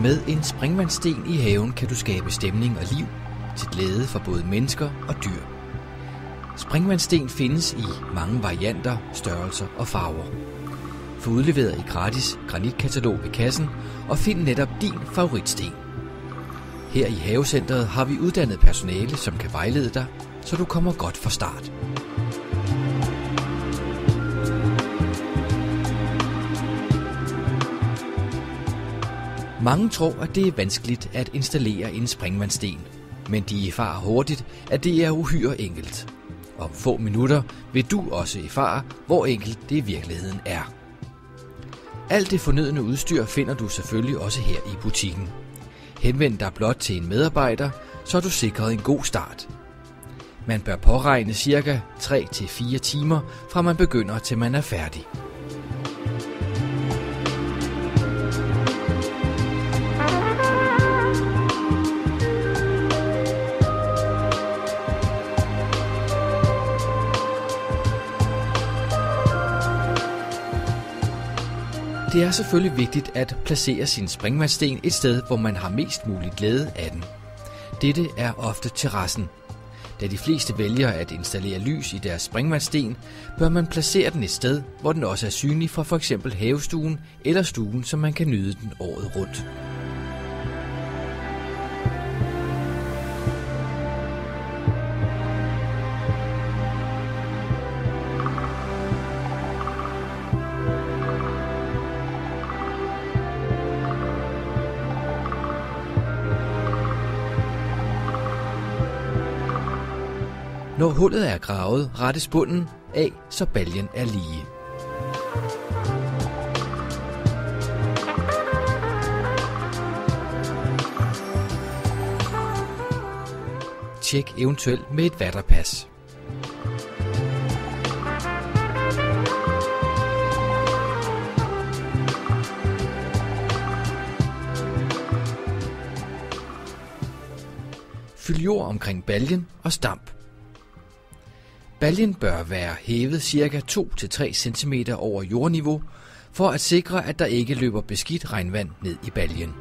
Med en springvandssten i haven kan du skabe stemning og liv til glæde for både mennesker og dyr. Springvandssten findes i mange varianter, størrelser og farver. Få udleveret et gratis granitkatalog ved kassen og find netop din favoritsten. Her i Havecentret har vi uddannet personale, som kan vejlede dig, så du kommer godt fra start. Mange tror, at det er vanskeligt at installere en springvandssten, men de erfarer hurtigt, at det er uhyre enkelt. Om få minutter vil du også erfare, hvor enkelt det i virkeligheden er. Alt det fornødne udstyr finder du selvfølgelig også her i butikken. Henvend dig blot til en medarbejder, så er du sikret en god start. Man bør påregne ca. 3-4 timer, fra man begynder til man er færdig. Det er selvfølgelig vigtigt at placere sin springvandssten et sted, hvor man har mest mulig glæde af den. Dette er ofte terrassen. Da de fleste vælger at installere lys i deres springvandssten, bør man placere den et sted, hvor den også er synlig fra f.eks. havestuen eller stuen, så man kan nyde den året rundt. Når hullet er gravet, rettes bunden af, så baljen er lige. Tjek eventuelt med et vatterpas. Fyld jord omkring baljen og stamp. Baljen bør være hævet ca. 2-3 cm over jordniveau, for at sikre, at der ikke løber beskidt regnvand ned i baljen.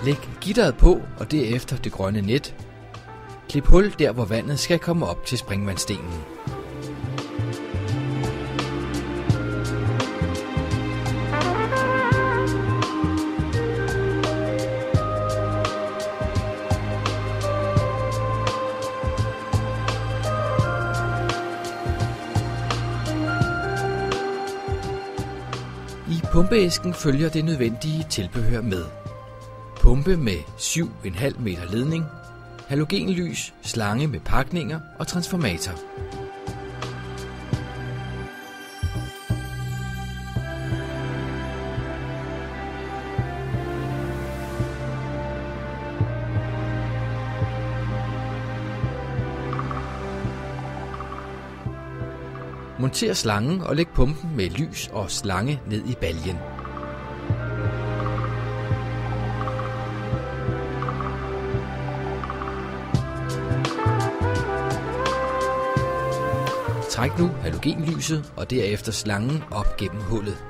Læg gitteret på og derefter det grønne net. Klip hul der, hvor vandet skal komme op til springvandsstenen. I pumpeæsken følger det nødvendige tilbehør med. Pumpe med 7,5 meter ledning, halogenlys, slange med pakninger og transformator. Monter slangen og læg pumpen med lys og slange ned i baljen. Træk nu halogenlyset og derefter slangen op gennem hullet.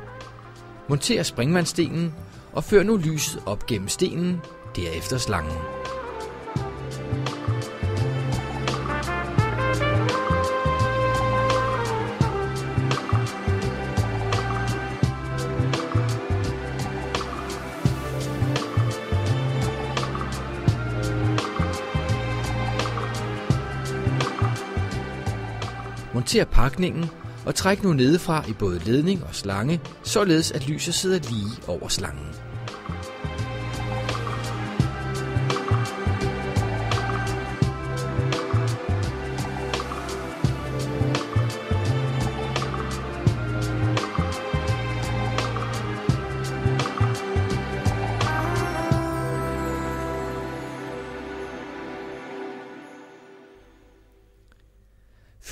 Monter springvandsstenen og før nu lyset op gennem stenen, derefter slangen. Monter pakningen og træk nu nedefra i både ledning og slange, således at lyset sidder lige over slangen.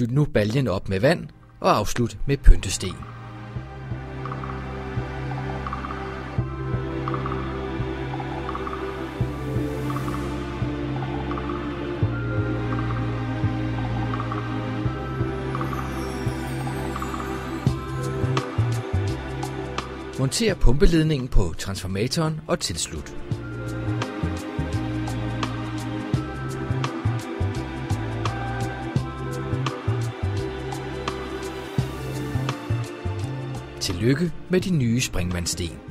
Fyld nu baljen op med vand og afslut med pyntesten. Monter pumpeledningen på transformatoren og tilslut. Tillykke med de nye springvandssten.